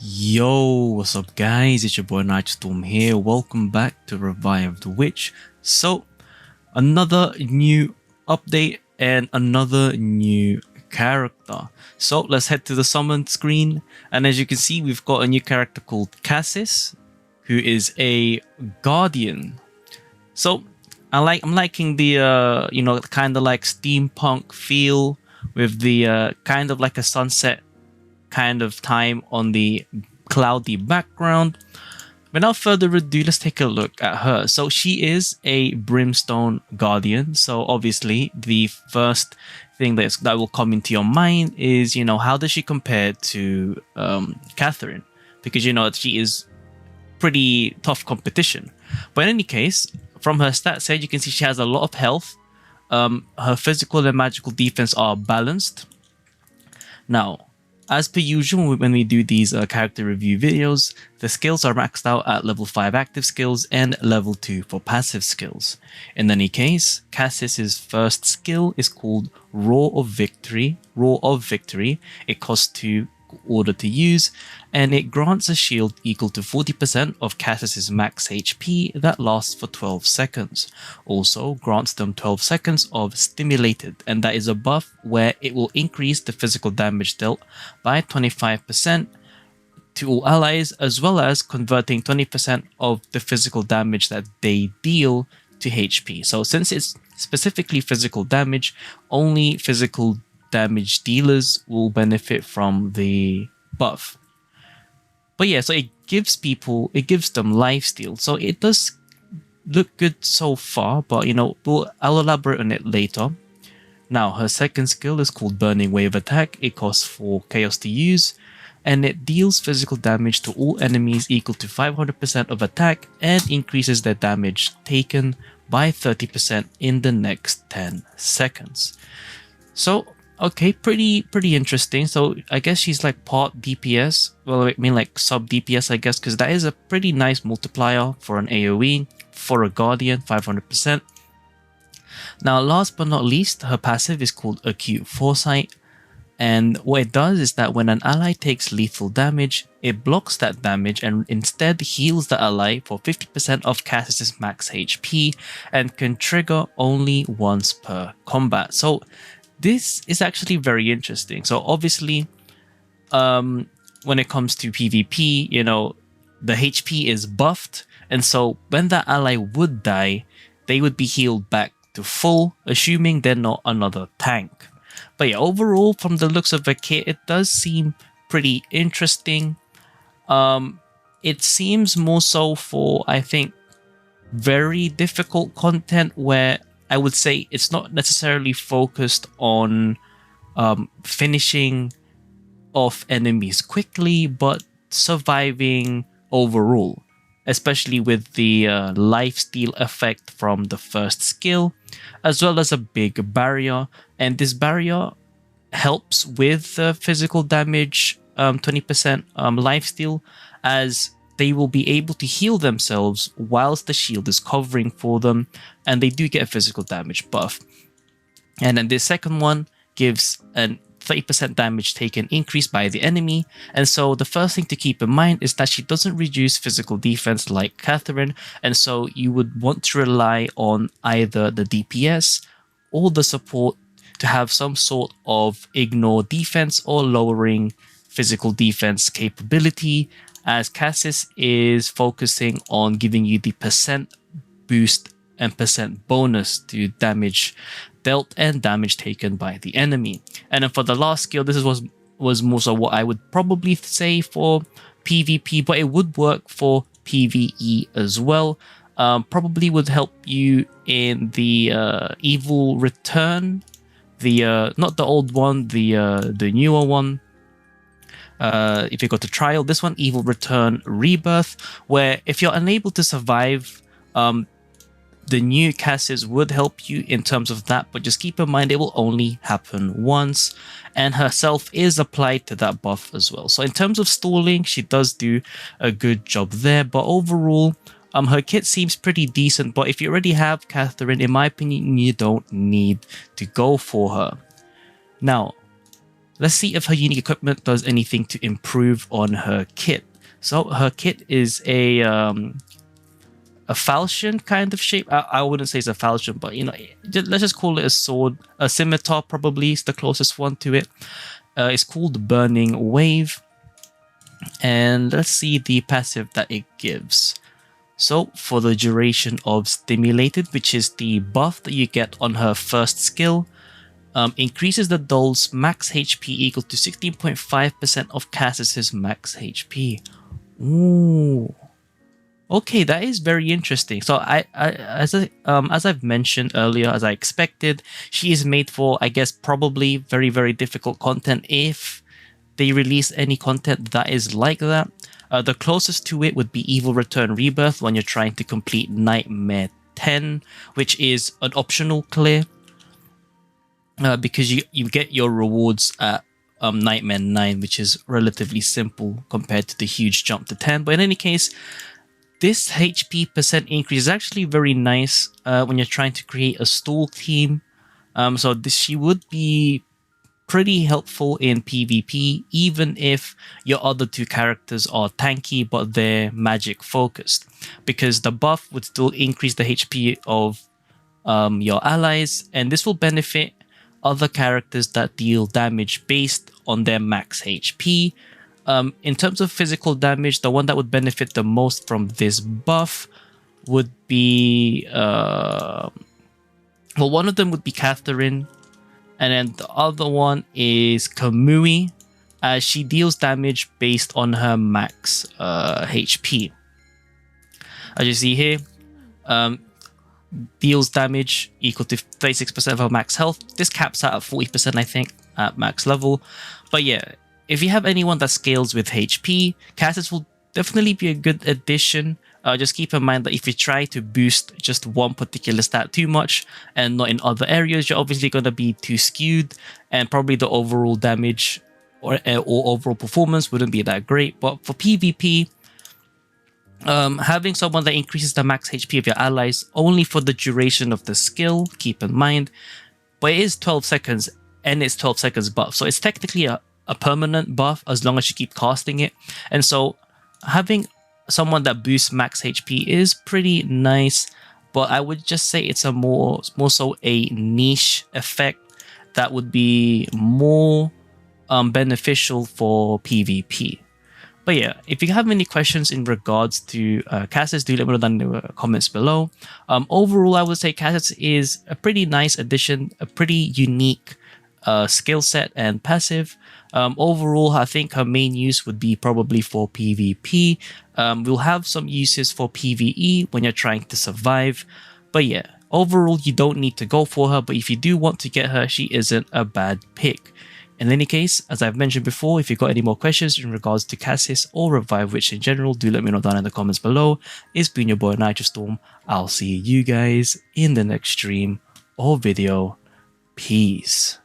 Yo, what's up guys? It's your boy Nitrostorm here. Welcome back to RevivedWitch. So, another new update and another new character. So, let's head to the summon screen. And as you can see, we've got a new character called Cassis, who is a guardian. So, I'm liking the kind of like steampunk feel with the kind of like a sunset kind of time on the cloudy background. Without further ado, let's take a look at her. So she is a brimstone guardian. So obviously the first thing that will come into your mind is, how does she compare to Catherine? Because she is pretty tough competition. But in any case, from her stats here, you can see she has a lot of health. Her physical and magical defense are balanced. Now, as per usual, when we do these character review videos, the skills are maxed out at level 5 active skills and level 2 for passive skills. In any case, Cassis's first skill is called Roar of Victory. It costs 2 order to use, and it grants a shield equal to 40% of Cassis's max HP that lasts for 12 seconds. Also grants them 12 seconds of Stimulated, and that is a buff where it will increase the physical damage dealt by 25% to all allies, as well as converting 20% of the physical damage that they deal to HP. So since it's specifically physical damage, only physical damage dealers will benefit from the buff. But yeah, so it gives them lifesteal. So it does look good so far, but I'll elaborate on it later. Now, her second skill is called Burning Wave Attack. It costs 4 chaos to use, and it deals physical damage to all enemies equal to 500% of attack and increases their damage taken by 30% in the next 10 seconds. So, okay, pretty interesting. So I guess she's like part DPS. Well, I mean like sub DPS, I guess, because that is a pretty nice multiplier for an AoE for a Guardian, 500%. Now, last but not least, her passive is called Acute Foresight. And what it does is that when an ally takes lethal damage, it blocks that damage and instead heals the ally for 50% of Cassis's max HP and can trigger only once per combat. So this is actually very interesting. So obviously, when it comes to PvP, the HP is buffed. And so when that ally would die, they would be healed back to full, assuming they're not another tank. But yeah, overall, from the looks of the kit, it does seem pretty interesting. It seems more so for, I think, very difficult content where I would say it's not necessarily focused on finishing off enemies quickly, but surviving overall, especially with the lifesteal effect from the first skill, as well as a big barrier. And this barrier helps with the physical damage 20% lifesteal, as they will be able to heal themselves whilst the shield is covering for them, and they do get a physical damage buff. And then this second one gives an 30% damage taken increase by the enemy. And so the first thing to keep in mind is that she doesn't reduce physical defense like Catherine, and so you would want to rely on either the DPS or the support to have some sort of ignore defense or lowering physical defense capability, as Cassis is focusing on giving you the percent boost and percent bonus to damage dealt and damage taken by the enemy. And then for the last skill, this was more so what I would probably say for PvP, but it would work for PvE as well. Probably would help you in the Evil Return, the not the old one, the newer one. If you go to trial, this one, Evil Return Rebirth, where if you're unable to survive, the new Cassis would help you in terms of that, but just keep in mind it will only happen once, and herself is applied to that buff as well. So in terms of stalling, she does do a good job there, but overall, her kit seems pretty decent. But if you already have Catherine, in my opinion, you don't need to go for her. Now, let's see if her unique equipment does anything to improve on her kit. So her kit is a falchion kind of shape. I wouldn't say it's a falchion, but you know, let's just call it a sword. A scimitar probably is the closest one to it. It's called Burning Wave. And let's see the passive that it gives. So for the duration of Stimulated, which is the buff that you get on her first skill, increases the doll's max HP equal to 16.5% of Cassis's max HP. Ooh. Okay, that is very interesting. So as I've mentioned earlier, as I expected, she is made for, I guess, probably very, very difficult content if they release any content that is like that. The closest to it would be Evil Return Rebirth when you're trying to complete Nightmare 10, which is an optional clear. Because you get your rewards at Nightmare 9, which is relatively simple compared to the huge jump to 10. But in any case, this HP percent increase is actually very nice when you're trying to create a stall team. So she would be pretty helpful in PvP, even if your other two characters are tanky but they're magic focused, because the buff would still increase the HP of your allies, and this will benefit other characters that deal damage based on their max HP. In terms of physical damage, the one that would benefit the most from this buff would be well, one of them would be Catherine, and then the other one is Kamui, as she deals damage based on her max HP. As you see here, deals damage equal to 36% of her max health. This caps out at 40%, I think, at max level. But yeah, if you have anyone that scales with HP, Cassis will definitely be a good addition. Just keep in mind that if you try to boost just one particular stat too much and not in other areas, you're obviously going to be too skewed, and probably the overall damage or overall performance wouldn't be that great. But for PvP, having someone that increases the max HP of your allies only for the duration of the skill, keep in mind, but it is 12 seconds and it's 12 seconds buff, so it's technically a permanent buff as long as you keep casting it. And so having someone that boosts max HP is pretty nice, but I would just say it's a more so a niche effect that would be more beneficial for PvP. But yeah, if you have any questions in regards to Cassis, do let me know down in the comments below. Overall, I would say Cassis is a pretty nice addition, a pretty unique skill set and passive. Overall, I think her main use would be probably for PvP. We'll have some uses for PvE when you're trying to survive. But yeah, overall, you don't need to go for her, but if you do want to get her, she isn't a bad pick. In any case, as I've mentioned before, if you've got any more questions in regards to Cassis or RevivedWitch in general, do let me know down in the comments below. It's been your boy Nitrostorm. I'll see you guys in the next stream or video. Peace.